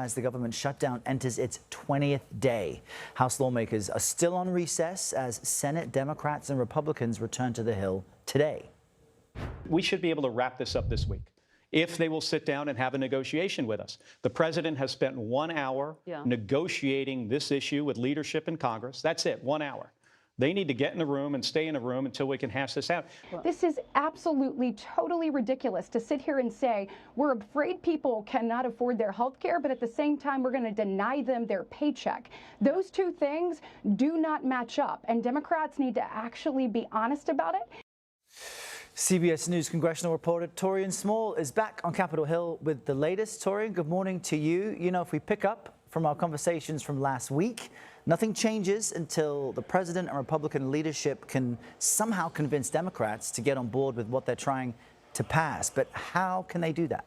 As the government shutdown enters its 20th day, House lawmakers are still on recess as Senate Democrats and Republicans return to the Hill today. We should be able to wrap this up this week if they will sit down and have a negotiation with us. The president has spent 1 hour negotiating this issue with leadership in Congress. That's it, 1 hour. They need to get in the room and stay in the room until we can hash this out. This is absolutely, totally ridiculous to sit here and say we're afraid people cannot afford their health care, but at the same time, we're going to deny them their paycheck. Those two things do not match up, and Democrats need to actually be honest about it. CBS News congressional reporter Torian Small is back on Capitol Hill with the latest. Torian, good morning to you. You know, if we pick up from our conversations from last week, nothing changes until the president and Republican leadership can somehow convince Democrats to get on board with what they're trying to pass. But how can they do that?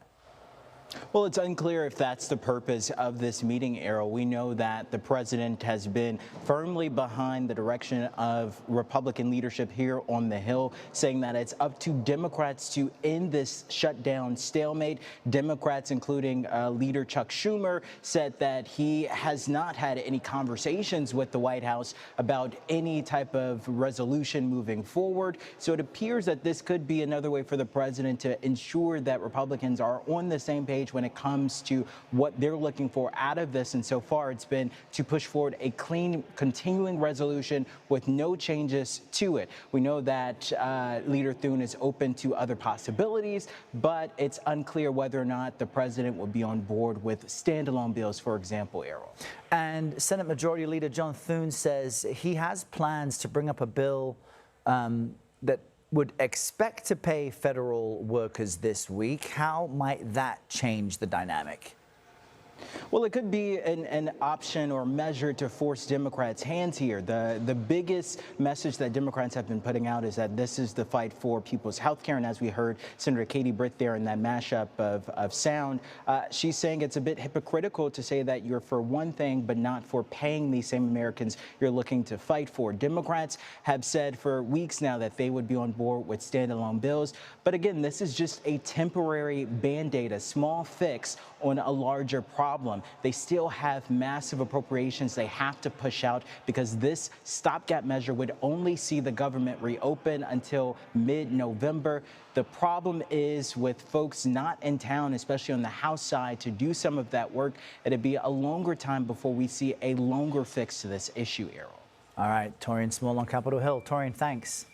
Well, it's unclear if that's the purpose of this meeting, Errol. We know that the president has been firmly behind the direction of Republican leadership here on the Hill, saying that it's up to Democrats to end this shutdown stalemate. Democrats, including leader Chuck Schumer, said that he has not had any conversations with the White House about any type of resolution moving forward. So it appears that this could be another way for the president to ensure that Republicans are on the same page when it comes to what they're looking for out of this. And so far, it's been to push forward a clean, continuing resolution with no changes to it. We know that Leader Thune is open to other possibilities, but it's unclear whether or not the president will be on board with standalone bills, for example, Errol. And Senate Majority Leader John Thune says he has plans to bring up a bill that would expect to pay federal workers this week. How might that change the dynamic? Well, it could be an option or measure to force Democrats' hands here. The biggest message that Democrats have been putting out is that this is the fight for people's health care. And as we heard Senator Katie Britt there in that mashup of sound, she's saying it's a bit hypocritical to say that you're for one thing, but not for paying these same Americans you're looking to fight for. Democrats have said for weeks now that they would be on board with standalone bills. But again, this is just a temporary Band-Aid, a small fix on a larger problem. They still have massive appropriations they have to push out because this stopgap measure would only see the government reopen until mid-November. The problem is with folks not in town, especially on the House side, to do some of that work, it'd be a longer time before we see a longer fix to this issue, Errol. All right, Torian Small on Capitol Hill. Torian, thanks.